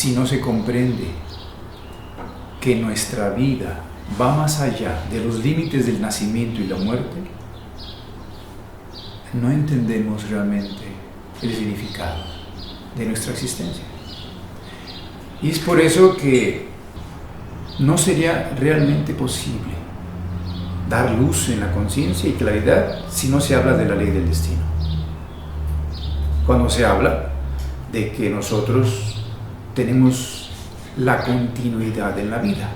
si no se comprende que nuestra vida va más allá de los límites del nacimiento y la muerte, no entendemos realmente el significado de nuestra existencia. Y es por eso que no sería realmente posible dar luz en la conciencia y claridad si no se habla de la ley del destino. Cuando se habla de que nosotros tenemos la continuidad en la vida,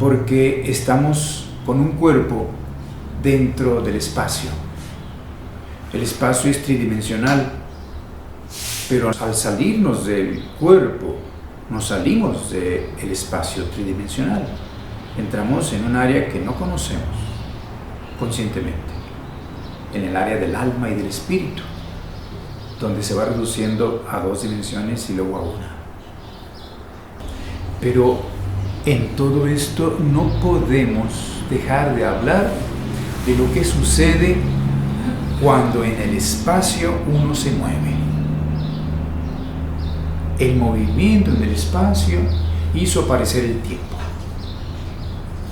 porque estamos con un cuerpo dentro del espacio. El espacio es tridimensional, pero al salirnos del cuerpo, nos salimos del espacio tridimensional. Entramos en un área que no conocemos conscientemente, en el área del alma y del espíritu, donde se va reduciendo a 2 dimensiones y luego a 1. Pero en todo esto no podemos dejar de hablar de lo que sucede cuando en el espacio uno se mueve. El movimiento en el espacio hizo aparecer el tiempo.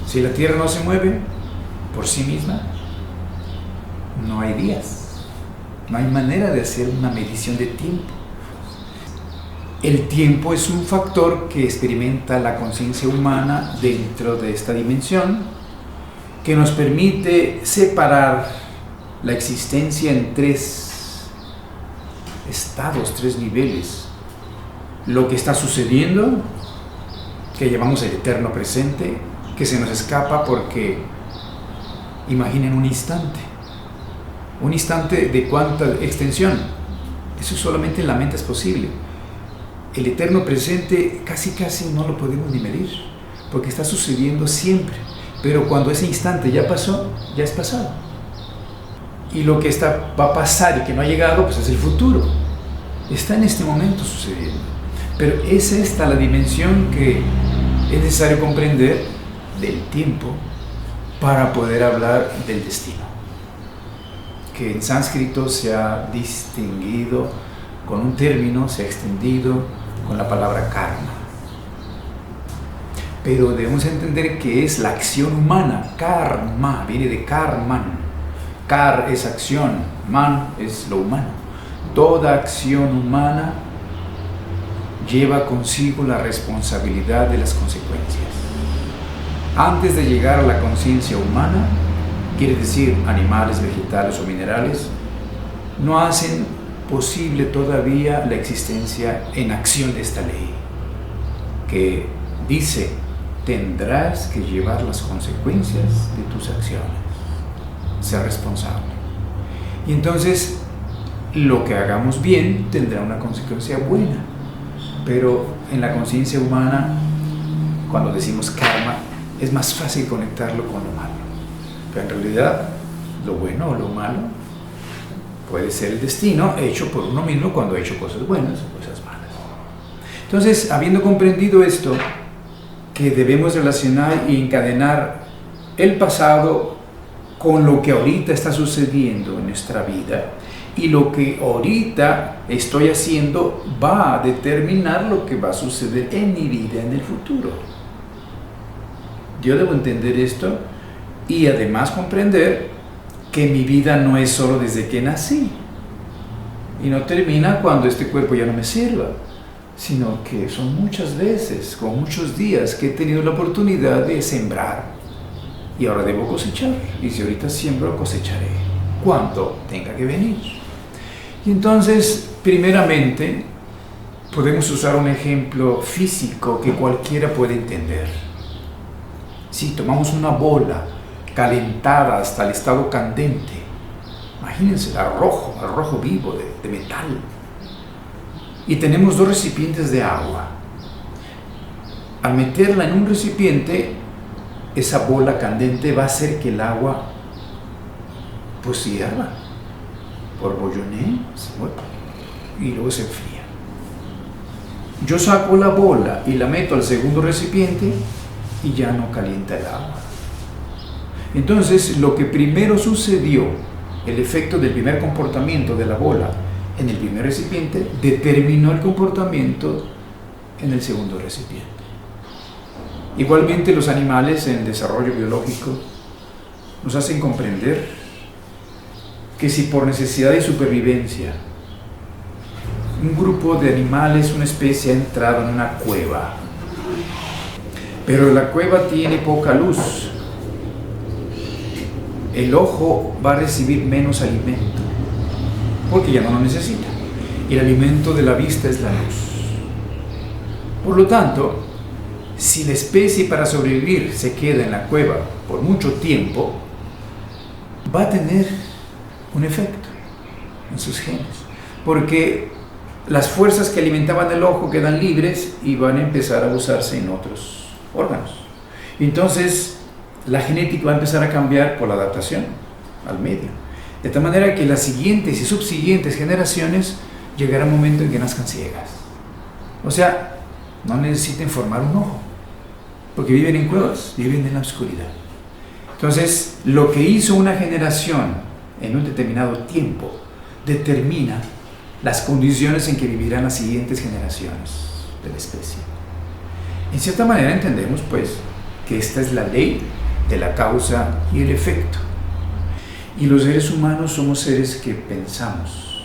Si la Tierra no se mueve por sí misma, no hay días, no hay manera de hacer una medición de tiempo. El tiempo es un factor que experimenta la conciencia humana dentro de esta dimensión, que nos permite separar la existencia en 3 estados, 3 niveles. Lo que está sucediendo, que llamamos el eterno presente, que se nos escapa porque, imaginen un instante de cuánta extensión. Eso solamente en la mente es posible. El eterno presente casi no lo podemos ni medir, porque está sucediendo siempre, pero cuando ese instante ya pasó, ya es pasado. Y lo que va a pasar y que no ha llegado, pues es el futuro. Está en este momento sucediendo. Pero es esta la dimensión que es necesario comprender del tiempo para poder hablar del destino, que en sánscrito se ha distinguido con un término, se ha extendido con la palabra karma. Pero debemos entender que es la acción humana. Karma viene de karman. Kar es acción, man es lo humano. Toda acción humana lleva consigo la responsabilidad de las consecuencias. Antes de llegar a la conciencia humana, quiere decir animales, vegetales o minerales, no hacen posible todavía la existencia en acción de esta ley, que dice: tendrás que llevar las consecuencias de tus acciones, ser responsable. Y entonces, lo que hagamos bien tendrá una consecuencia buena. Pero en la conciencia humana, cuando decimos karma, es más fácil conectarlo con lo malo. Pero en realidad, lo bueno o lo malo puede ser el destino hecho por uno mismo cuando ha hecho cosas buenas o cosas malas. Entonces, habiendo comprendido esto, que debemos relacionar y encadenar el pasado con lo que ahorita está sucediendo en nuestra vida, y lo que ahorita estoy haciendo va a determinar lo que va a suceder en mi vida en el futuro. Yo debo entender esto y además comprender que mi vida no es solo desde que nací y no termina cuando este cuerpo ya no me sirva, sino que son muchas veces, con muchos días que he tenido la oportunidad de sembrar y ahora debo cosechar. Y si ahorita siembro, cosecharé cuanto tenga que venir. Y entonces, primeramente, podemos usar un ejemplo físico que cualquiera puede entender. Si tomamos una bola calentada hasta el estado candente, imagínense, al rojo vivo de metal, y tenemos 2 recipientes de agua. Al meterla en un recipiente, esa bola candente va a hacer que el agua pues hierva, borbotee, y luego se enfría. Yo saco la bola y la meto al segundo recipiente y ya no calienta el agua. Entonces, lo que primero sucedió, el efecto del primer comportamiento de la bola en el primer recipiente, determinó el comportamiento en el segundo recipiente. Igualmente, los animales en desarrollo biológico nos hacen comprender que si por necesidad de supervivencia un grupo de animales, una especie ha entrado en una cueva, pero la cueva tiene poca luz, el ojo va a recibir menos alimento, porque ya no lo necesita. Y el alimento de la vista es la luz. Por lo tanto, si la especie para sobrevivir se queda en la cueva por mucho tiempo, va a tener un efecto en sus genes, porque las fuerzas que alimentaban el ojo quedan libres y van a empezar a usarse en otros órganos. Entonces, la genética va a empezar a cambiar por la adaptación al medio, de tal manera que las siguientes y subsiguientes generaciones llegará un momento en que nazcan ciegas. O sea, no necesiten formar un ojo, porque viven en cuevas, viven en la oscuridad. Entonces, lo que hizo una generación en un determinado tiempo determina las condiciones en que vivirán las siguientes generaciones de la especie. En cierta manera entendemos, pues, que esta es la ley de la causa y el efecto. Y los seres humanos somos seres que pensamos,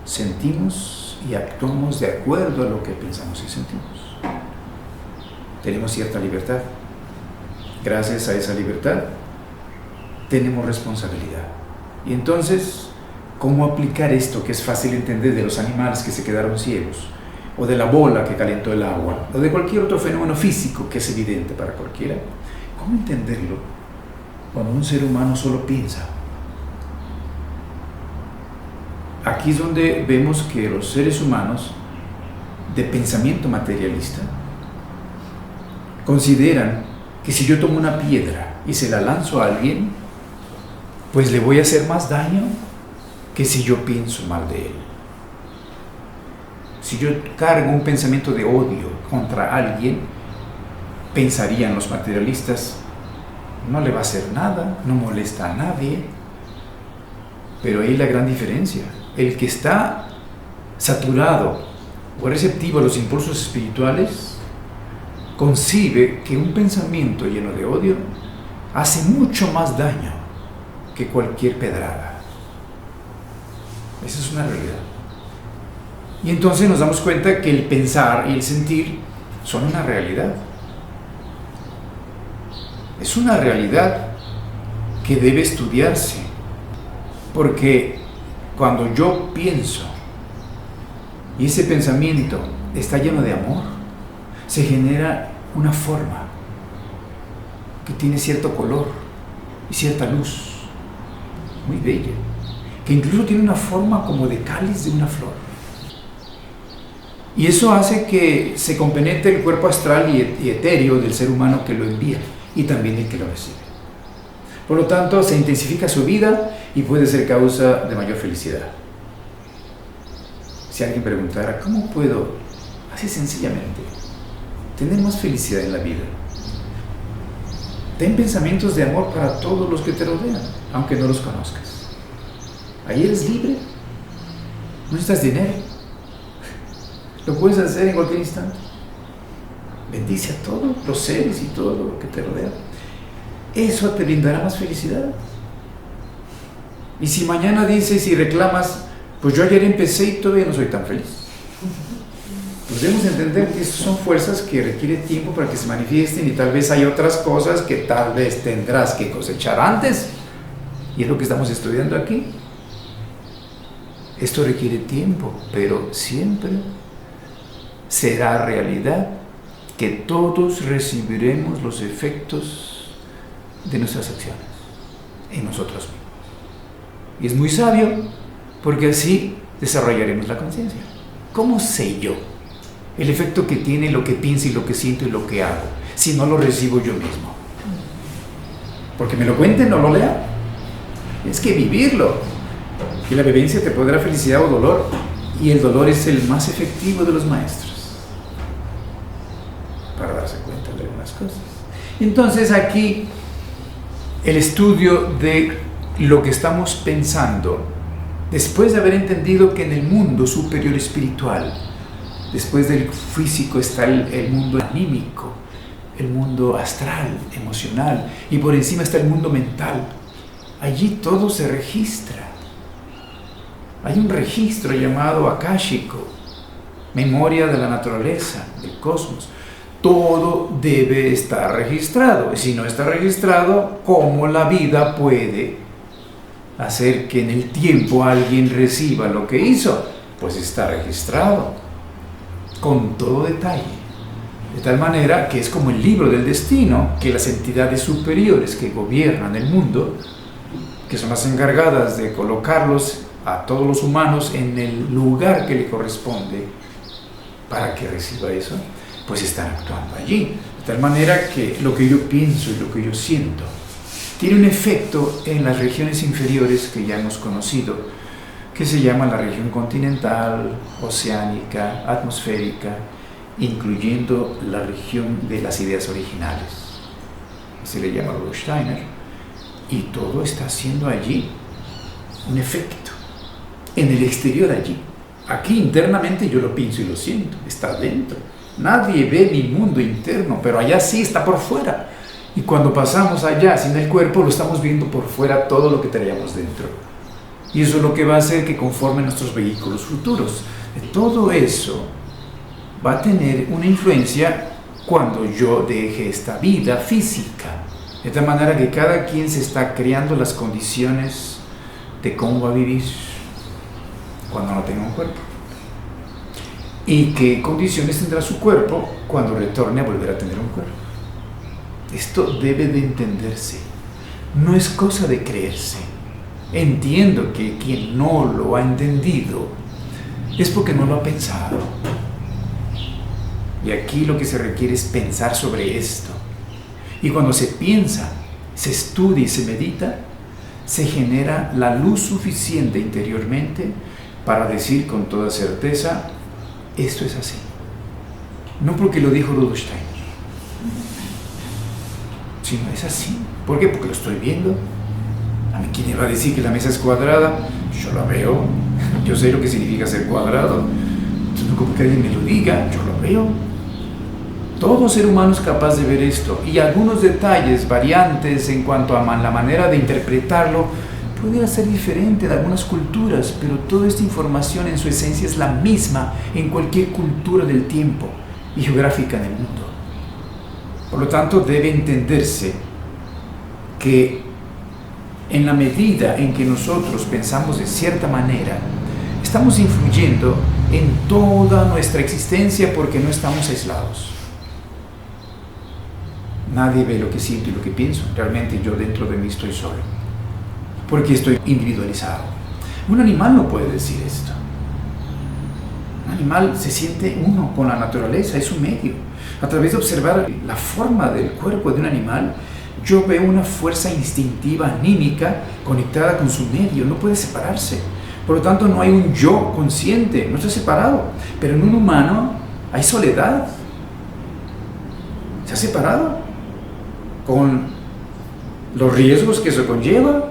sentimos y actuamos de acuerdo a lo que pensamos y sentimos. Tenemos cierta libertad. Gracias a esa libertad tenemos responsabilidad. Y entonces, ¿cómo aplicar esto que es fácil entender de los animales que se quedaron ciegos, o de la bola que calentó el agua, o de cualquier otro fenómeno físico que es evidente para cualquiera? ¿Cómo entenderlo cuando un ser humano solo piensa? Aquí es donde vemos que los seres humanos de pensamiento materialista consideran que si yo tomo una piedra y se la lanzo a alguien, pues le voy a hacer más daño que si yo pienso mal de él. Si yo cargo un pensamiento de odio contra alguien, pensarían los materialistas, no le va a hacer nada, no molesta a nadie. Pero ahí la gran diferencia. El que está saturado o receptivo a los impulsos espirituales concibe que un pensamiento lleno de odio hace mucho más daño que cualquier pedrada. Esa es una realidad. Y entonces nos damos cuenta que el pensar y el sentir son una realidad. Es una realidad que debe estudiarse, porque cuando yo pienso y ese pensamiento está lleno de amor, se genera una forma que tiene cierto color y cierta luz, muy bella, que incluso tiene una forma como de cáliz de una flor. Y eso hace que se compenetre el cuerpo astral y etéreo del ser humano que lo envía y también el que lo recibe. Por lo tanto, se intensifica su vida y puede ser causa de mayor felicidad. Si alguien preguntara, ¿cómo puedo, así sencillamente, tener más felicidad en la vida? Ten pensamientos de amor para todos los que te rodean, aunque no los conozcas. Ahí eres libre, no necesitas dinero, lo puedes hacer en cualquier instante. Bendice a todos los seres y todo lo que te rodea. Eso te brindará más felicidad. Y si mañana dices y reclamas, pues yo ayer empecé y todavía no soy tan feliz, pues debemos entender que esas son fuerzas que requieren tiempo para que se manifiesten, y tal vez hay otras cosas que tal vez tendrás que cosechar antes, y es lo que estamos estudiando aquí. Esto requiere tiempo, pero siempre será realidad que todos recibiremos los efectos de nuestras acciones en nosotros mismos. Y es muy sabio, porque así desarrollaremos la conciencia. ¿Cómo sé yo el efecto que tiene lo que pienso y lo que siento y lo que hago si no lo recibo yo mismo? Porque me lo cuenten o lo lea. Es que vivirlo. Y la vivencia te puede dar felicidad o dolor, y el dolor es el más efectivo de los maestros para darse cuenta de algunas cosas. Entonces aquí el estudio de lo que estamos pensando, después de haber entendido que en el mundo superior espiritual Después del físico está el mundo anímico, el mundo astral, emocional, y por encima está el mundo mental. Allí todo se registra. Hay un registro llamado akáshico, memoria de la naturaleza, del cosmos. Todo debe estar registrado. Y si no está registrado, ¿cómo la vida puede hacer que en el tiempo alguien reciba lo que hizo? Pues está registrado, con todo detalle. De tal manera que es como el libro del destino, que las entidades superiores que gobiernan el mundo, que son las encargadas de colocarlos a todos los humanos en el lugar que le corresponde para que reciba eso, pues están actuando allí. De tal manera que lo que yo pienso y lo que yo siento tiene un efecto en las regiones inferiores que ya hemos conocido, que se llama la región continental, oceánica, atmosférica, incluyendo la región de las ideas originales. Se le llama Rudolf Steiner. Y todo está haciendo allí un efecto. En el exterior allí. Aquí internamente yo lo pienso y lo siento. Está dentro. Nadie ve mi mundo interno, pero allá sí está por fuera. Y cuando pasamos allá sin el cuerpo, lo estamos viendo por fuera todo lo que traíamos dentro. Y eso es lo que va a hacer que conforme nuestros vehículos futuros. Todo eso va a tener una influencia cuando yo deje esta vida física. De tal manera que cada quien se está creando las condiciones de cómo va a vivir cuando no tenga un cuerpo. Y qué condiciones tendrá su cuerpo cuando retorne a volver a tener un cuerpo. Esto debe de entenderse. No es cosa de creerse. Entiendo que quien no lo ha entendido es porque no lo ha pensado. Y aquí lo que se requiere es pensar sobre esto. Y cuando se piensa, se estudia y se medita, se genera la luz suficiente interiormente para decir con toda certeza, esto es así. No porque lo dijo Rudolf Steiner, sino es así. ¿Por qué? Porque lo estoy viendo. A mí, ¿quién me va a decir que la mesa es cuadrada? Yo la veo. Yo sé lo que significa ser cuadrado. Entonces, no como que alguien me lo diga, yo lo veo. Todo ser humano es capaz de ver esto. Y algunos detalles, variantes en cuanto a la manera de interpretarlo, pudiera ser diferente de algunas culturas, pero toda esta información en su esencia es la misma en cualquier cultura del tiempo y geográfica en el mundo. Por lo tanto, debe entenderse que en la medida en que nosotros pensamos de cierta manera, estamos influyendo en toda nuestra existencia porque no estamos aislados. Nadie ve lo que siento y lo que pienso. Realmente yo dentro de mí estoy solo, porque estoy individualizado. Un animal no puede decir esto. Un animal se siente uno con la naturaleza, es su medio. A través de observar la forma del cuerpo de un animal, yo veo una fuerza instintiva, anímica, conectada con su medio, no puede separarse. Por lo tanto, no hay un yo consciente, no está separado. Pero en un humano hay soledad. Se ha separado con los riesgos que eso conlleva.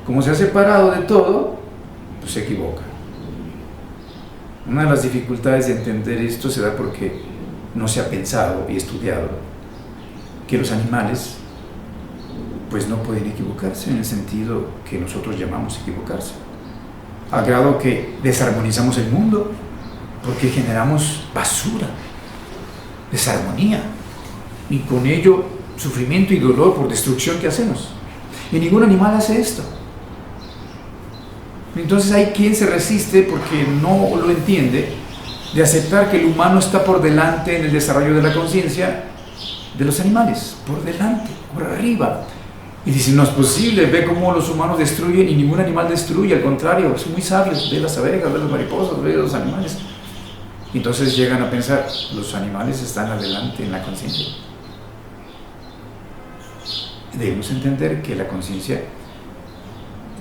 Como se ha separado de todo, pues se equivoca. Una de las dificultades de entender esto se da porque no se ha pensado y estudiado que los animales pues no pueden equivocarse en el sentido que nosotros llamamos equivocarse, al grado que desarmonizamos el mundo porque generamos basura, desarmonía, y con ello sufrimiento y dolor por destrucción que hacemos. Y ningún animal hace esto. Entonces hay quien se resiste porque no lo entiende, de aceptar que el humano está por delante en el desarrollo de la conciencia de los animales, por delante, por arriba. Y dice, no es posible, ve cómo los humanos destruyen y ningún animal destruye, al contrario, son muy sabios, ve las abejas, ve las mariposas, ve los animales. Y entonces llegan a pensar, los animales están adelante en la conciencia. Debemos entender que la conciencia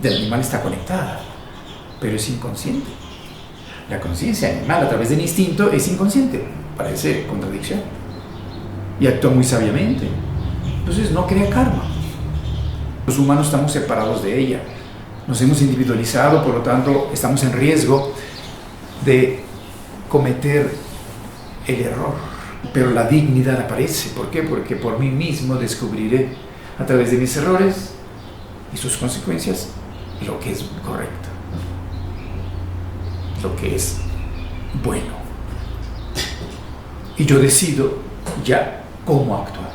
del animal está conectada, pero es inconsciente. La conciencia animal a través del instinto es inconsciente, parece contradicción, y actúa muy sabiamente. Entonces no crea karma. Los humanos estamos separados de ella, nos hemos individualizado, por lo tanto estamos en riesgo de cometer el error, pero la dignidad aparece. ¿Por qué? Porque por mí mismo descubriré a través de mis errores y sus consecuencias lo que es correcto, lo que es bueno. Y yo decido ya cómo actuar.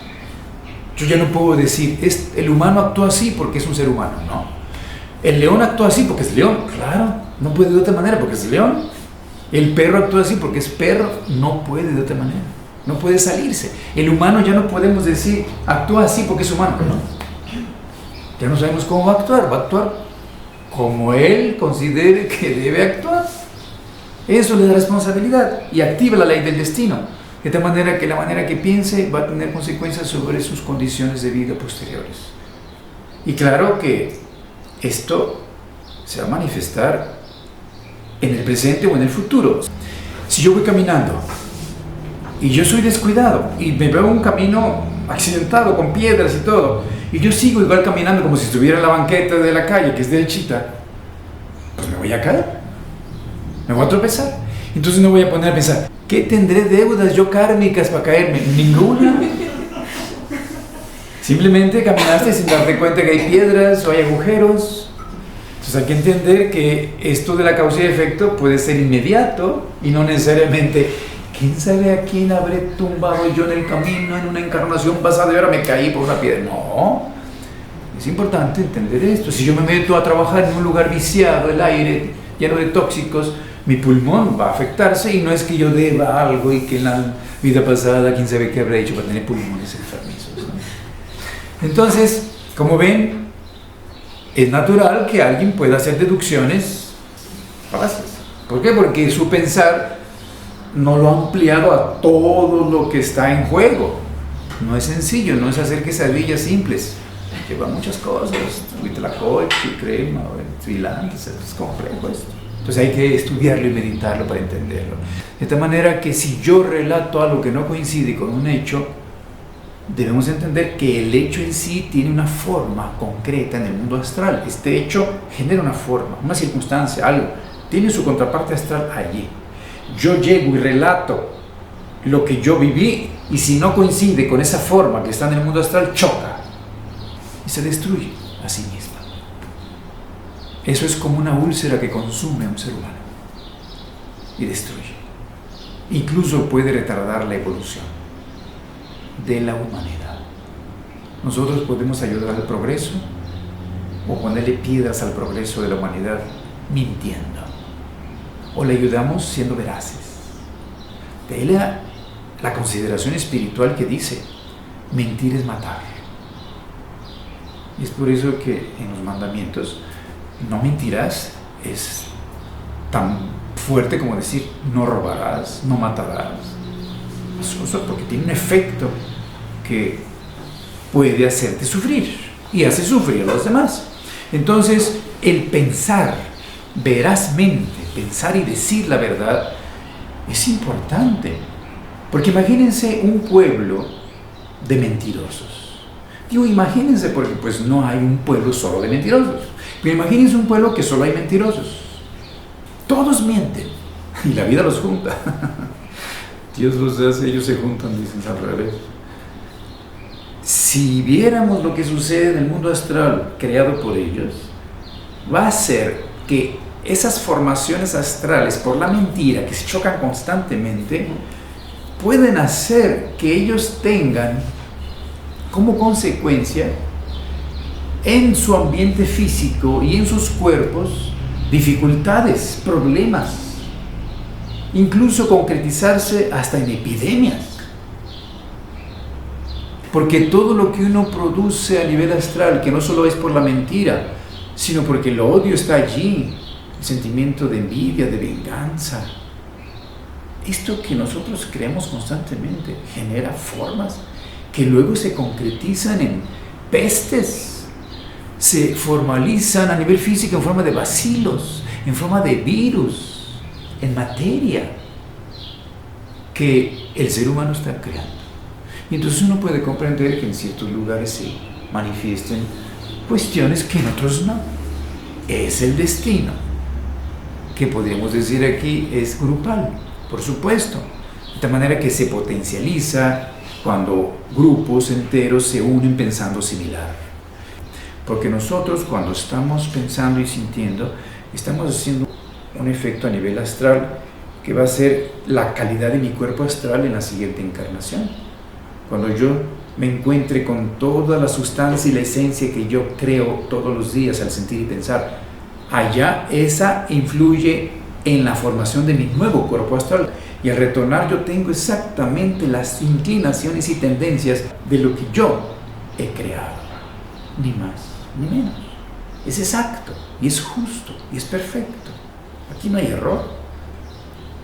Yo ya no puedo decir, el humano actúa así porque es un ser humano, no. El león actúa así porque es león, claro, no puede de otra manera porque es león. El perro actúa así porque es perro, no puede de otra manera, no puede salirse. El humano ya no podemos decir, actúa así porque es humano, no. Ya no sabemos cómo va a actuar como él considere que debe actuar. Eso le da responsabilidad y activa la ley del destino. De tal manera que la manera que piense va a tener consecuencias sobre sus condiciones de vida posteriores. Y claro que esto se va a manifestar en el presente o en el futuro. Si yo voy caminando y yo soy descuidado y me veo un camino accidentado con piedras y todo, y yo sigo igual caminando como si estuviera en la banqueta de la calle, que es derechita, pues me voy a caer, me voy a tropezar. Entonces no voy a poner a pensar, ¿qué tendré deudas yo kármicas para caerme? Ninguna. Simplemente caminaste sin darte cuenta que hay piedras o hay agujeros. Entonces hay que entender que esto de la causa y efecto puede ser inmediato y no necesariamente, ¿quién sabe a quién habré tumbado yo en el camino en una encarnación pasada y ahora me caí por una piedra? No. Es importante entender esto. Si yo me meto a trabajar en un lugar viciado, el aire lleno de tóxicos, mi pulmón va a afectarse y no es que yo deba algo y que en la vida pasada quién sabe qué habrá hecho para tener pulmones enfermizos, ¿no? Entonces, como ven, es natural que alguien pueda hacer deducciones falaces. ¿Por qué? Porque su pensar no lo ha ampliado a todo lo que está en juego. No es sencillo, no es hacer quesadillas simples. Lleva muchas cosas, huitlacoche, crema, cilantro, es complejo esto. Entonces hay que estudiarlo y meditarlo para entenderlo. De tal manera que si yo relato algo que no coincide con un hecho, debemos entender que el hecho en sí tiene una forma concreta en el mundo astral. Este hecho genera una forma, una circunstancia, algo. Tiene su contraparte astral allí. Yo llego y relato lo que yo viví y si no coincide con esa forma que está en el mundo astral, choca y se destruye a sí misma. Eso es como una úlcera que consume a un ser humano y destruye. Incluso puede retardar la evolución de la humanidad. Nosotros podemos ayudar al progreso o ponerle piedras al progreso de la humanidad mintiendo. O le ayudamos siendo veraces. De ahí la consideración espiritual que dice, mentir es matar. Y es por eso que en los mandamientos no mentirás es tan fuerte como decir no robarás, no matarás. Eso porque tiene un efecto que puede hacerte sufrir y hace sufrir a los demás. Entonces, el pensar verazmente, pensar y decir la verdad es importante. Porque imagínense un pueblo de mentirosos. Digo, imagínense porque pues no hay un pueblo solo de mentirosos. Pero imagínense un pueblo que solo hay mentirosos. Todos mienten y la vida los junta. Dios los hace, ellos se juntan, dicen al revés. Si viéramos lo que sucede en el mundo astral creado por ellos, va a ser que esas formaciones astrales por la mentira que se chocan constantemente pueden hacer que ellos tengan como consecuencia en su ambiente físico y en sus cuerpos dificultades, problemas, incluso concretizarse hasta en epidemias. Porque todo lo que uno produce a nivel astral, que no solo es por la mentira, sino porque el odio está allí, el sentimiento de envidia, de venganza, esto que nosotros creamos constantemente genera formas que luego se concretizan en pestes, se formalizan a nivel físico en forma de bacilos, en forma de virus, en materia que el ser humano está creando. Y entonces uno puede comprender que en ciertos lugares se manifiesten cuestiones que en otros no. Es el destino, que podríamos decir aquí es grupal, por supuesto. De tal manera que se potencializa cuando grupos enteros se unen pensando similar. Porque nosotros cuando estamos pensando y sintiendo, estamos haciendo un efecto a nivel astral que va a ser la calidad de mi cuerpo astral en la siguiente encarnación. Cuando yo me encuentre con toda la sustancia y la esencia que yo creo todos los días al sentir y pensar, allá esa influye en la formación de mi nuevo cuerpo astral. Y al retornar yo tengo exactamente las inclinaciones y tendencias de lo que yo he creado. Ni más, ni menos. Es exacto, y es justo, y es perfecto. Aquí no hay error.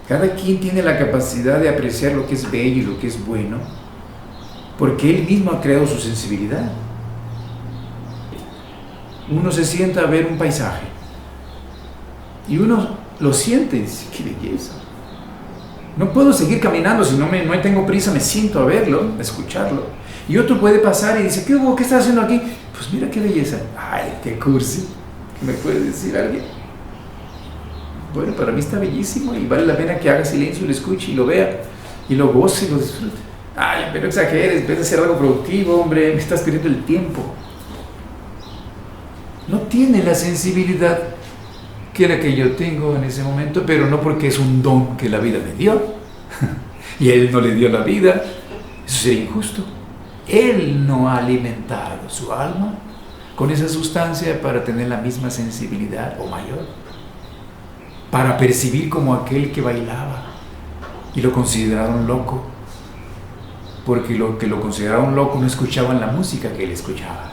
Cada quien tiene la capacidad de apreciar lo que es bello y lo que es bueno, porque él mismo ha creado su sensibilidad. Uno se sienta a ver un paisaje, y uno lo siente y dice, qué belleza. No puedo seguir caminando, si no tengo prisa, me siento a verlo, a escucharlo. Y otro puede pasar y dice, ¿qué hubo? ¿Qué estás haciendo aquí? Pues mira qué belleza. Ay, qué cursi. ¿Qué me puede decir alguien? Bueno, para mí está bellísimo y vale la pena que haga silencio y lo escuche y lo vea y lo goce y lo disfrute. Ay, pero exageres, en vez de hacer algo productivo, hombre, me estás perdiendo el tiempo. No tiene la sensibilidad que era que yo tengo en ese momento, pero no porque es un don que la vida me dio y él no le dio la vida, eso sería injusto. Él no ha alimentado su alma con esa sustancia para tener la misma sensibilidad o mayor, para percibir como aquel que bailaba y lo consideraron loco, porque lo que lo consideraron loco no escuchaban la música que él escuchaba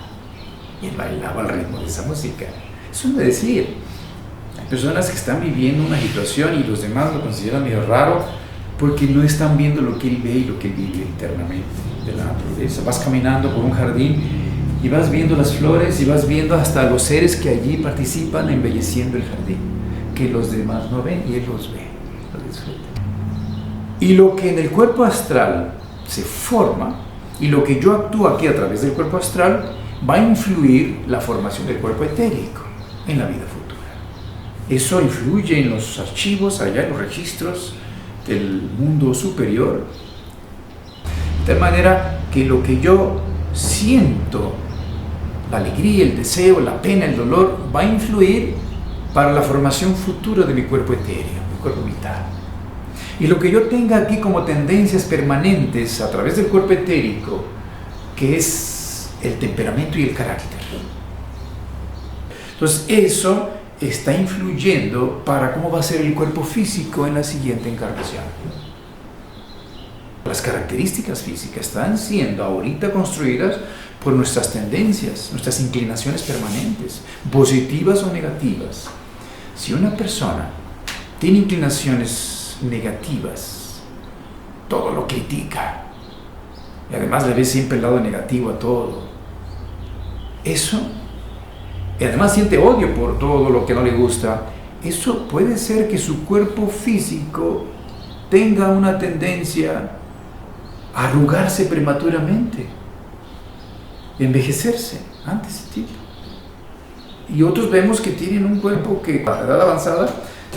y él bailaba al ritmo de esa música. Eso es decir, hay personas que están viviendo una situación y los demás lo consideran medio raro porque no están viendo lo que él ve y lo que él vive internamente de la naturaleza. Vas caminando por un jardín y vas viendo las flores y vas viendo hasta los seres que allí participan embelleciendo el jardín, que los demás no ven y él los ve, los disfruta. Y lo que en el cuerpo astral se forma y lo que yo actúo aquí a través del cuerpo astral va a influir la formación del cuerpo etérico en la vida futura. Eso influye en los archivos, allá en los registros del mundo superior, de tal manera que lo que yo siento, la alegría, el deseo, la pena, el dolor, va a influir para la formación futura de mi cuerpo etéreo, mi cuerpo vital. Y lo que yo tenga aquí como tendencias permanentes a través del cuerpo etérico, que es el temperamento y el carácter. Entonces eso está influyendo para cómo va a ser el cuerpo físico en la siguiente encarnación. Las características físicas están siendo ahorita construidas por nuestras tendencias, nuestras inclinaciones permanentes, positivas o negativas. Si una persona tiene inclinaciones negativas, todo lo critica y además le ve siempre el lado negativo a todo, eso, y además siente odio por todo lo que no le gusta, eso puede ser que su cuerpo físico tenga una tendencia a arrugarse prematuramente, envejecerse antes de tiempo. Y otros vemos que tienen un cuerpo que a edad avanzada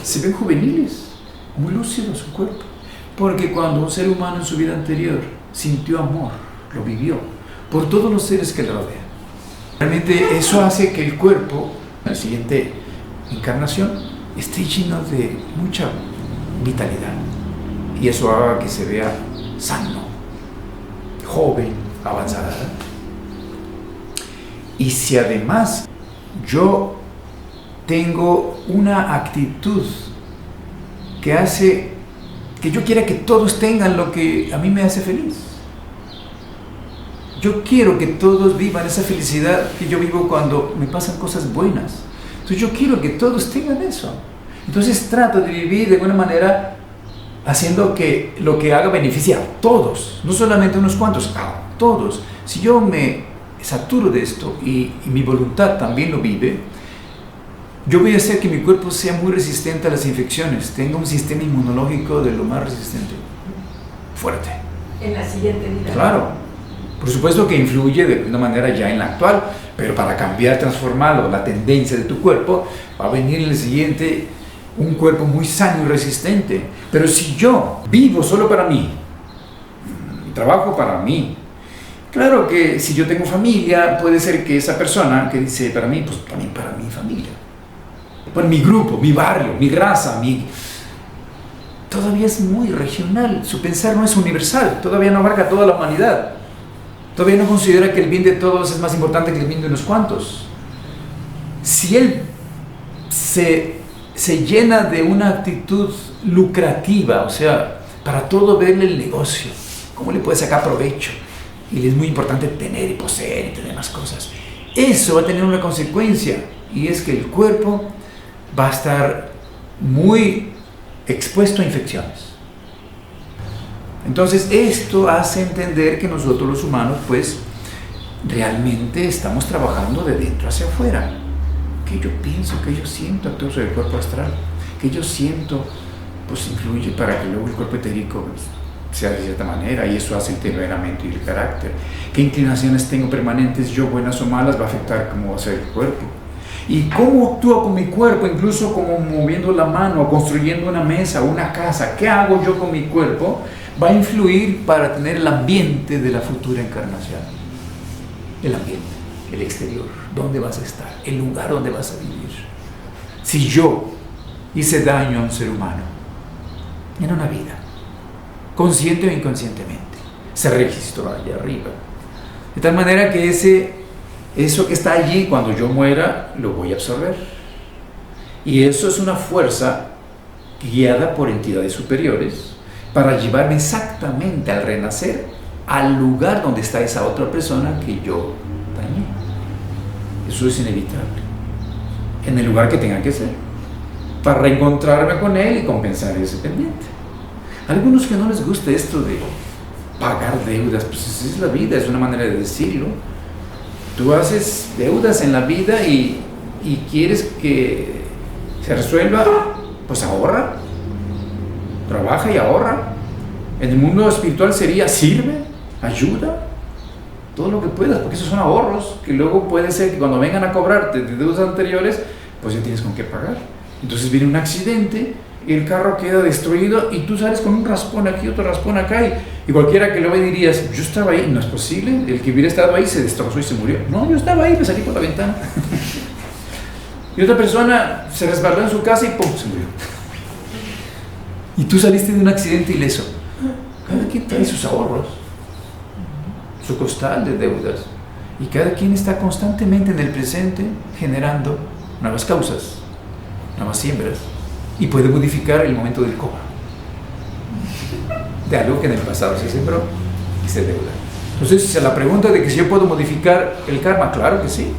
se ven juveniles, muy lúcido su cuerpo, porque cuando un ser humano en su vida anterior sintió amor, lo vivió por todos los seres que le rodean. Realmente eso hace que el cuerpo, en la siguiente encarnación, esté lleno de mucha vitalidad y eso haga que se vea sano, joven, avanzada. Y si además yo tengo una actitud que hace que yo quiera que todos tengan lo que a mí me hace feliz. Yo quiero que todos vivan esa felicidad que yo vivo cuando me pasan cosas buenas. Entonces yo quiero que todos tengan eso. Entonces trato de vivir de alguna manera haciendo que lo que haga beneficie a todos, no solamente a unos cuantos, a todos. Si yo me saturo de esto y mi voluntad también lo vive, yo voy a hacer que mi cuerpo sea muy resistente a las infecciones, tenga un sistema inmunológico de lo más resistente, fuerte. En la siguiente vida. Claro, por supuesto que influye de una manera ya en la actual, pero para cambiar, transformarlo, la tendencia de tu cuerpo, va a venir en el siguiente un cuerpo muy sano y resistente. Pero si yo vivo solo para mí, trabajo para mí, claro que si yo tengo familia, puede ser que esa persona que dice para mí, pues también para mi familia, para mi grupo, mi barrio, mi raza, todavía es muy regional, su pensar no es universal, todavía no abarca toda la humanidad, todavía no considera que el bien de todos es más importante que el bien de unos cuantos. Si él se llena de una actitud lucrativa, o sea, para todo verle el negocio, cómo le puede sacar provecho, y le es muy importante tener y poseer y tener más cosas, eso va a tener una consecuencia, y es que el cuerpo va a estar muy expuesto a infecciones. Entonces esto hace entender que nosotros los humanos pues realmente estamos trabajando de dentro hacia afuera, que yo pienso, que yo siento actúa sobre el cuerpo astral, que yo siento pues influye para que luego el cuerpo etérico pues, sea de cierta manera, y eso hace el temperamento y el carácter. ¿Qué inclinaciones tengo permanentes yo, buenas o malas? Va a afectar cómo va a ser el cuerpo. Y cómo actúo con mi cuerpo, incluso como moviendo la mano, construyendo una mesa, una casa. ¿Qué hago yo con mi cuerpo? Va a influir para tener el ambiente de la futura encarnación. El ambiente, el exterior, dónde vas a estar, el lugar donde vas a vivir. Si yo hice daño a un ser humano en una vida, consciente o inconscientemente, se registró allá arriba. De tal manera que eso que está allí, cuando yo muera, lo voy a absorber. Y eso es una fuerza guiada por entidades superiores para llevarme exactamente al renacer al lugar donde está esa otra persona que yo dañé. Eso es inevitable. En el lugar que tenga que ser, para reencontrarme con él y compensar ese pendiente. A algunos que no les gusta esto de pagar deudas, pues esa es la vida, es una manera de decirlo. Tú haces deudas en la vida y quieres que se resuelva, pues ahorra, trabaja y ahorra. En el mundo espiritual sería sirve, ayuda, todo lo que puedas, porque esos son ahorros que luego puede ser que cuando vengan a cobrarte de deudas anteriores, pues ya tienes con qué pagar. Entonces viene un accidente y el carro queda destruido y tú sales con un raspón aquí, otro raspón acá, y cualquiera que lo ve dirías, yo estaba ahí. No es posible, el que hubiera estado ahí se destrozó y se murió. No, yo estaba ahí, me salí por la ventana. Y otra persona se resbaló en su casa y ¡pum!, se murió. Y tú saliste de un accidente ileso. Cada quien trae sus ahorros, su costal de deudas, y cada quien está constantemente en el presente generando nuevas causas, nuevas siembras, y puede modificar el momento del cobro de algo que en el pasado se sembró y se deuda. Entonces, a la pregunta de que si yo puedo modificar el karma, claro que sí.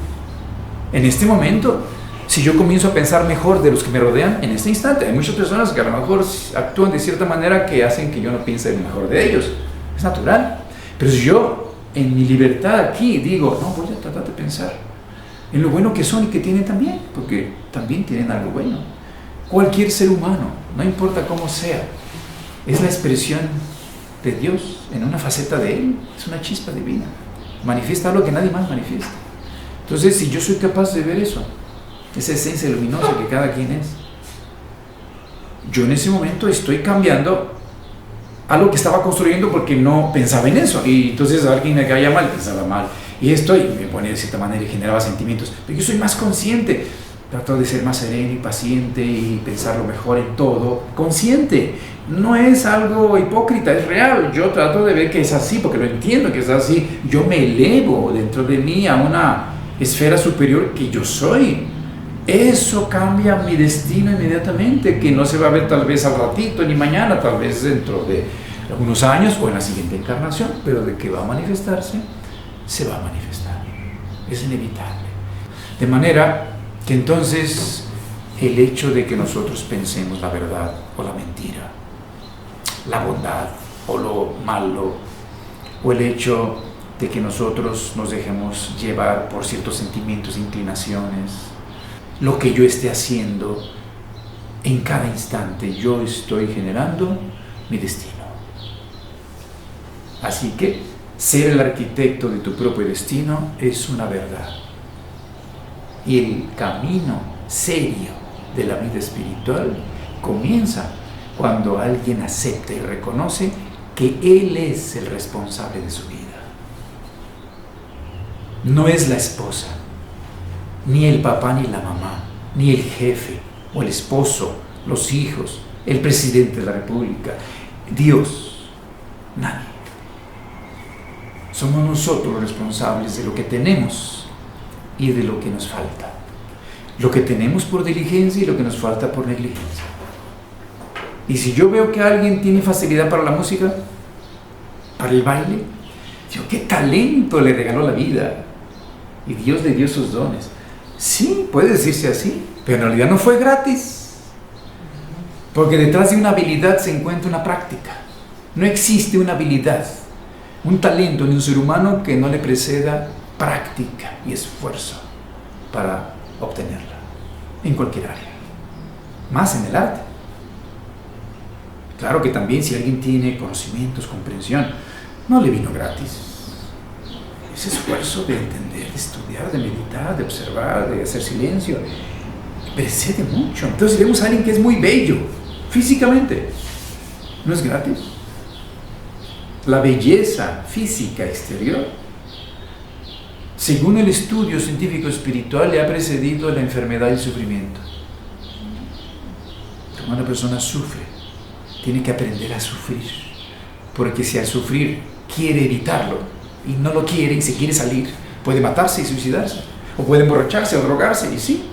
En este momento, si yo comienzo a pensar mejor de los que me rodean, en este instante, hay muchas personas que a lo mejor actúan de cierta manera que hacen que yo no piense mejor de ellos. Es natural. Pero si yo, en mi libertad aquí, digo, no, voy a tratar de pensar en lo bueno que son y que tienen también, porque también tienen algo bueno. Cualquier ser humano, no importa cómo sea, es la expresión de Dios en una faceta de Él, es una chispa divina, manifiesta algo que nadie más manifiesta. Entonces, si yo soy capaz de ver eso, esa esencia luminosa que cada quien es, yo en ese momento estoy cambiando algo que estaba construyendo porque no pensaba en eso, y entonces a alguien me caía mal, pensaba mal, y esto y me ponía de cierta manera y generaba sentimientos, pero yo soy más consciente, trato de ser más sereno y paciente y pensar lo mejor en todo, consciente, no es algo hipócrita, es real. Yo trato de ver que es así, porque lo entiendo que es así. Yo me elevo dentro de mí a una esfera superior que yo soy. Eso cambia mi destino inmediatamente, que no se va a ver tal vez al ratito ni mañana, tal vez dentro de algunos años o en la siguiente encarnación, pero de que va a manifestarse, se va a manifestar. Es inevitable. De manera que entonces el hecho de que nosotros pensemos la verdad o la mentira, la bondad o lo malo, o el hecho de que nosotros nos dejemos llevar por ciertos sentimientos e inclinaciones, lo que yo esté haciendo, en cada instante yo estoy generando mi destino. Así que ser el arquitecto de tu propio destino es una verdad. Y el camino serio de la vida espiritual comienza cuando alguien acepta y reconoce que él es el responsable de su vida. No es la esposa, ni el papá ni la mamá, ni el jefe o el esposo, los hijos, el presidente de la república, Dios, nadie. Somos nosotros los responsables de lo que tenemos y de lo que nos falta. Lo que tenemos por diligencia y lo que nos falta por negligencia. Y si yo veo que alguien tiene facilidad para la música, para el baile, digo, qué talento le regaló la vida. Y Dios le dio sus dones. Sí, puede decirse así, pero en realidad no fue gratis. Porque detrás de una habilidad se encuentra una práctica. No existe una habilidad, un talento en un ser humano que no le preceda práctica y esfuerzo para obtenerla, en cualquier área, más en el arte. Claro que también si alguien tiene conocimientos, comprensión, no le vino gratis. Ese esfuerzo de entender, de estudiar, de meditar, de observar, de hacer silencio, precede mucho. Entonces vemos a alguien que es muy bello, físicamente, ¿no es gratis? La belleza física exterior, según el estudio científico espiritual, le ha precedido la enfermedad y el sufrimiento. Cuando una persona sufre, tiene que aprender a sufrir, porque si al sufrir quiere evitarlo y no lo quiere y se quiere salir, puede matarse y suicidarse, o puede emborracharse o drogarse, y sí,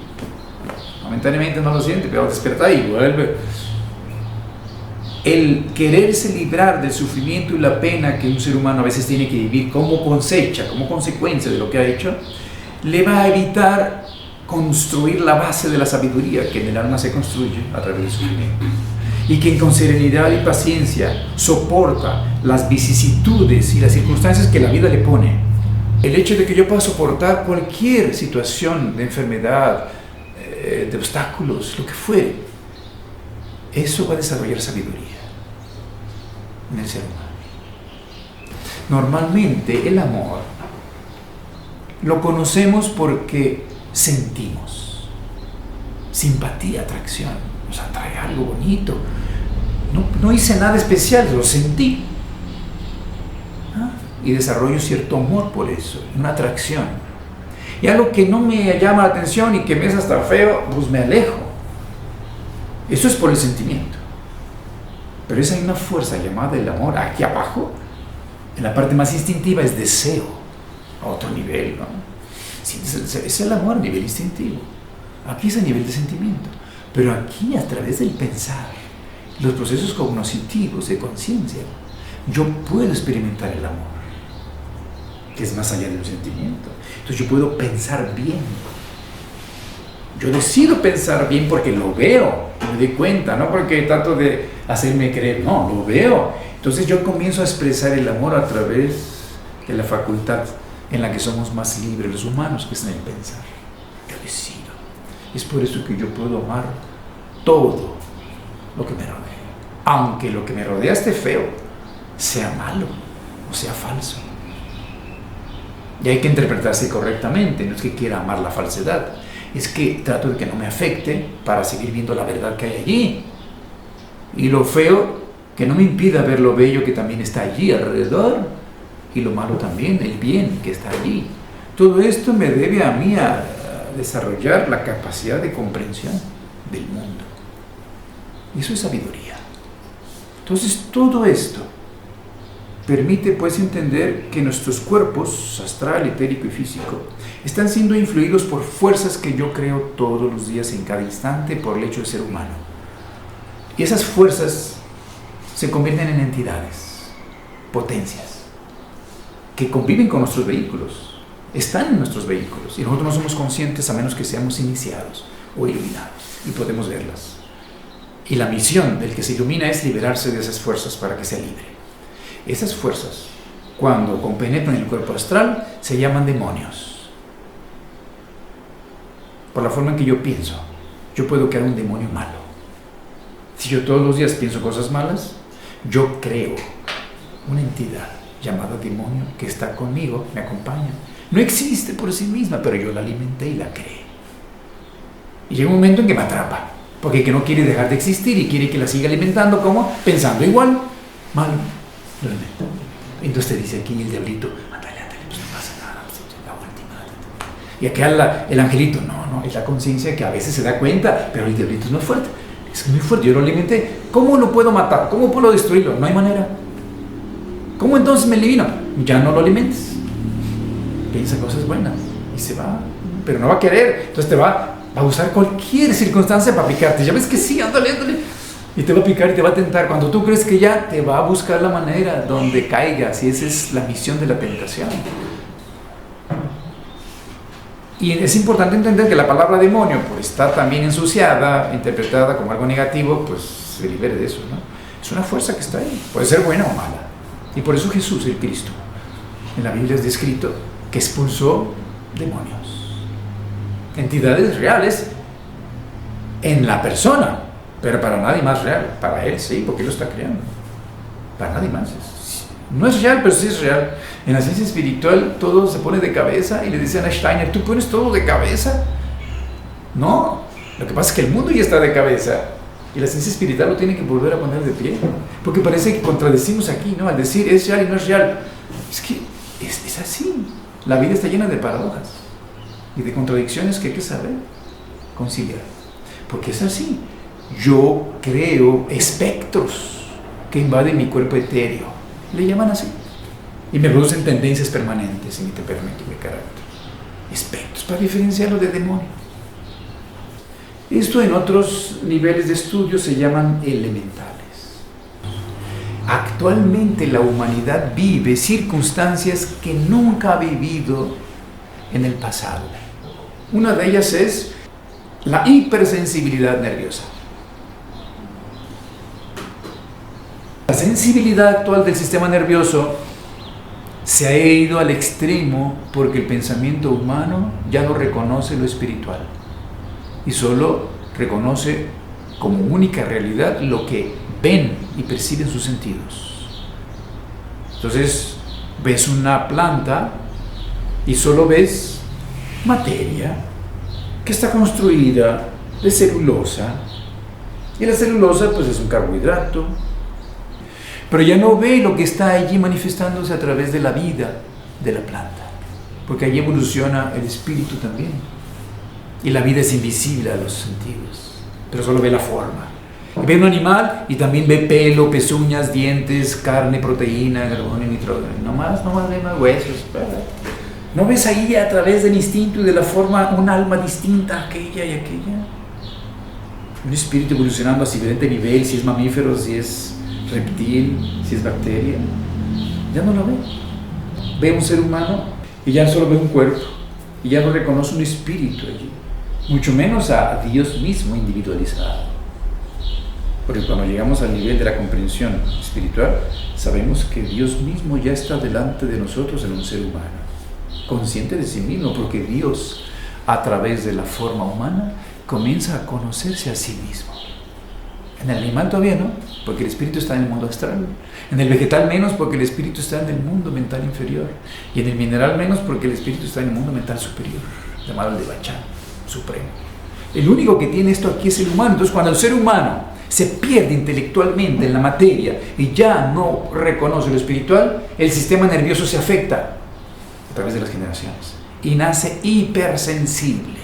momentáneamente no lo siente, pero despertar y vuelve. El quererse librar del sufrimiento y la pena que un ser humano a veces tiene que vivir como cosecha, como consecuencia de lo que ha hecho, le va a evitar construir la base de la sabiduría que en el alma se construye a través del sufrimiento. Y quien con serenidad y paciencia soporta las vicisitudes y las circunstancias que la vida le pone, el hecho de que yo pueda soportar cualquier situación de enfermedad, de obstáculos, lo que fuere, eso va a desarrollar sabiduría en el ser humano. Normalmente el amor lo conocemos porque sentimos simpatía, atracción, nos atrae algo bonito. No hice nada especial, lo sentí. Y desarrollo cierto amor por eso, una atracción. Y algo que no me llama la atención y que me es hasta feo, pues me alejo. Eso es por el sentimiento. Pero esa hay una fuerza llamada el amor. Aquí abajo, en la parte más instintiva, es deseo, a otro nivel, ¿no? Sí, es el amor a nivel instintivo. Aquí es a nivel de sentimiento. Pero aquí, a través del pensar, los procesos cognitivos de conciencia, yo puedo experimentar el amor, que es más allá de un sentimiento. Entonces yo puedo pensar bien. Yo decido pensar bien porque lo veo, me doy cuenta, no porque trato de hacerme creer, no, lo veo. Entonces yo comienzo a expresar el amor a través de la facultad en la que somos más libres los humanos, que es en el pensar. Yo decido. Es por eso que yo puedo amar todo lo que me rodea, aunque lo que me rodea esté feo, sea malo o sea falso. Y hay que interpretarse correctamente. No es que quiera amar la falsedad, es que trato de que no me afecte para seguir viendo la verdad que hay allí. Y lo feo, que no me impida ver lo bello que también está allí alrededor. Y lo malo también, el bien que está allí. Todo esto me debe a mí a desarrollar la capacidad de comprensión del mundo. Y eso es sabiduría. Entonces todo esto permite pues entender que nuestros cuerpos, astral, etérico y físico, están siendo influidos por fuerzas que yo creo todos los días, en cada instante, por el hecho de ser humano. Y esas fuerzas se convierten en entidades, potencias, que conviven con nuestros vehículos, están en nuestros vehículos, y nosotros no somos conscientes a menos que seamos iniciados o iluminados, y podemos verlas. Y la misión del que se ilumina es liberarse de esas fuerzas para que sea libre. Esas fuerzas, cuando compenetran el cuerpo astral, se llaman demonios. Por la forma en que yo pienso, yo puedo crear un demonio malo. Si yo todos los días pienso cosas malas, yo creo una entidad llamada demonio que está conmigo, me acompaña. No existe por sí misma, pero yo la alimenté y la creé. Y llega un momento en que me atrapa, porque que no quiere dejar de existir y quiere que la siga alimentando, ¿cómo? Pensando igual, mal, lo alimenta. Entonces te dice aquí el diablito, ándale, pues no pasa nada, pues la última. Y acá el angelito, no, es la conciencia que a veces se da cuenta, pero el diablito es muy fuerte. Es muy fuerte, yo lo alimenté. ¿Cómo lo puedo matar? ¿Cómo puedo destruirlo? No hay manera. ¿Cómo entonces me elimino? Ya no lo alimentes. Piensa cosas buenas y se va, pero no va a querer. Entonces te va a usar cualquier circunstancia para picarte. Ya ves que sí, ándale. Y te va a picar y te va a tentar. Cuando tú crees que ya, te va a buscar la manera donde caigas. Y esa es la misión de la tentación. Y es importante entender que la palabra demonio, por estar también ensuciada, interpretada como algo negativo, pues se libere de eso, ¿no? Es una fuerza que está ahí. Puede ser buena o mala. Y por eso Jesús, el Cristo, en la Biblia es descrito que expulsó demonios. Entidades reales en la persona, pero para nadie más real. Para él sí, porque él lo está creando. Para nadie más. No es real, pero sí es real. En la ciencia espiritual todo se pone de cabeza y le decían a Steiner, ¿tú pones todo de cabeza? No, lo que pasa es que el mundo ya está de cabeza y la ciencia espiritual lo tiene que volver a poner de pie. Porque parece que contradecimos aquí, ¿no? Al decir es real y no es real. Es que es así. La vida está llena de paradojas y de contradicciones que hay que saber conciliar. Porque es así. Yo creo espectros que invaden mi cuerpo etéreo. Le llaman así. Y me producen tendencias permanentes en mi temperamento y mi carácter. Espectros, para diferenciarlo de demonio. Esto en otros niveles de estudio se llaman elementales. Actualmente la humanidad vive circunstancias que nunca ha vivido en el pasado. Una de ellas es la hipersensibilidad nerviosa. La sensibilidad actual del sistema nervioso se ha ido al extremo porque el pensamiento humano ya no reconoce lo espiritual y solo reconoce como única realidad lo que ven y perciben sus sentidos. Entonces ves una planta y solo ves materia que está construida de celulosa, y la celulosa pues es un carbohidrato, pero ya no ve lo que está allí manifestándose a través de la vida de la planta, porque allí evoluciona el espíritu también, y la vida es invisible a los sentidos, pero solo ve la forma. Y ve un animal y también ve pelo, pezuñas, dientes, carne, proteína, carbono y nitrógeno. No más ve más huesos. ¿No ves ahí a través del instinto y de la forma un alma distinta a aquella y aquella? Un espíritu evolucionando a diferente nivel, si es mamífero, si es reptil, si es bacteria. Ya no lo ve. Ve un ser humano y ya solo ve un cuerpo y ya no reconoce un espíritu allí, mucho menos a Dios mismo individualizado. Porque cuando llegamos al nivel de la comprensión espiritual, sabemos que Dios mismo ya está delante de nosotros en un ser humano, consciente de sí mismo, porque Dios, a través de la forma humana, comienza a conocerse a sí mismo. En el animal todavía no, porque el espíritu está en el mundo astral. En el vegetal menos, porque el espíritu está en el mundo mental inferior. Y en el mineral menos, porque el espíritu está en el mundo mental superior, llamado el Devachan, supremo. El único que tiene esto aquí es el humano. Entonces, cuando el ser humano se pierde intelectualmente en la materia y ya no reconoce lo espiritual, el sistema nervioso se afecta a través de las generaciones y nace hipersensible.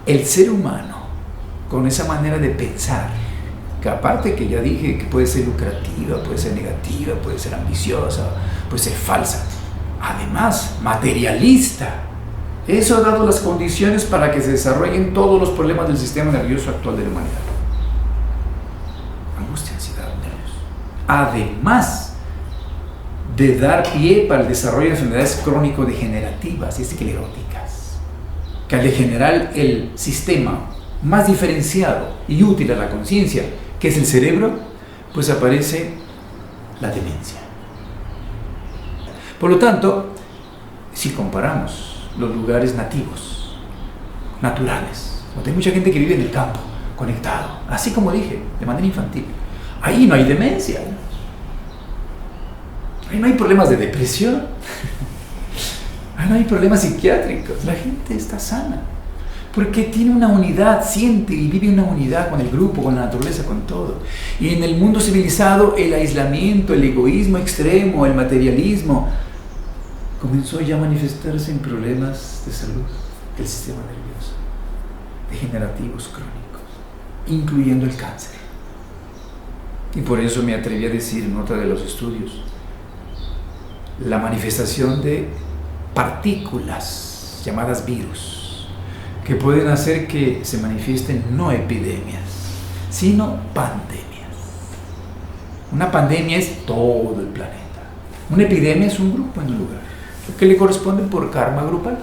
El ser humano, con esa manera de pensar, que aparte que ya dije que puede ser lucrativa, puede ser negativa, puede ser ambiciosa, puede ser falsa, además materialista, eso ha dado las condiciones para que se desarrollen todos los problemas del sistema nervioso actual de la humanidad. Angustia, ansiedad, nervios. Además de dar pie para el desarrollo de enfermedades crónico-degenerativas y escleróticas, que al degenerar el sistema más diferenciado y útil a la conciencia, que es el cerebro, pues aparece la demencia. Por lo tanto, si comparamos los lugares nativos, naturales, donde hay mucha gente que vive en el campo, conectado, así como dije, de manera infantil, ahí no hay demencia, ahí no hay problemas de depresión, ahí no hay problemas psiquiátricos, la gente está sana. porque tiene una unidad, siente y vive una unidad con el grupo, con la naturaleza, con todo. Y en el mundo civilizado, el aislamiento, el egoísmo extremo, el materialismo, comenzó ya a manifestarse en problemas de salud del sistema nervioso, degenerativos crónicos, incluyendo el cáncer. Y por eso me atreví a decir en otra de los estudios, la manifestación de partículas llamadas virus, que pueden hacer que se manifiesten no epidemias, sino pandemias. Una pandemia es todo el planeta. Una epidemia es un grupo en un lugar, que le corresponde por karma grupal.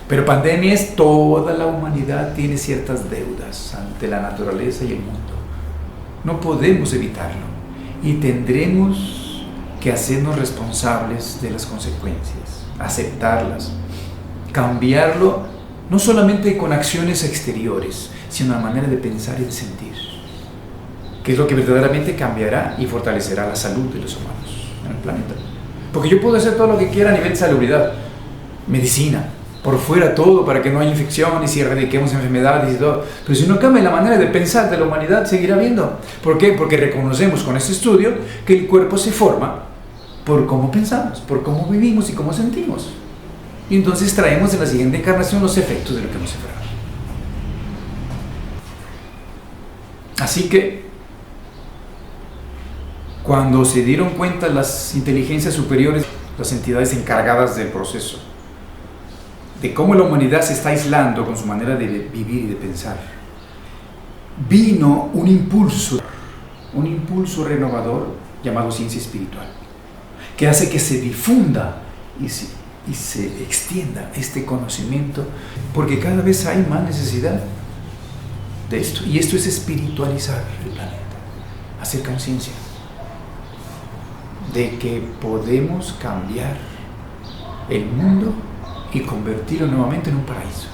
Pero pandemia es toda la humanidad, tiene ciertas deudas ante la naturaleza y el mundo. No podemos evitarlo y tendremos que hacernos responsables de las consecuencias, aceptarlas, cambiarlo, no solamente con acciones exteriores, sino una manera de pensar y de sentir, que es lo que verdaderamente cambiará y fortalecerá la salud de los humanos en el planeta. Porque yo puedo hacer todo lo que quiera a nivel de salubridad, medicina, por fuera todo para que no haya infecciones y erradiquemos enfermedades y todo, pero si no cambia la manera de pensar de la humanidad, seguirá habiendo. ¿Por qué? Porque reconocemos con este estudio que el cuerpo se forma por cómo pensamos, por cómo vivimos y cómo sentimos. Y entonces traemos en la siguiente encarnación los efectos de lo que hemos sembrado. Así que, cuando se dieron cuenta las inteligencias superiores, las entidades encargadas del proceso, de cómo la humanidad se está aislando con su manera de vivir y de pensar, vino un impulso renovador llamado ciencia espiritual, que hace que se difunda y se extienda este conocimiento, porque cada vez hay más necesidad de esto, y esto es espiritualizar el planeta, hacer conciencia de que podemos cambiar el mundo y convertirlo nuevamente en un paraíso.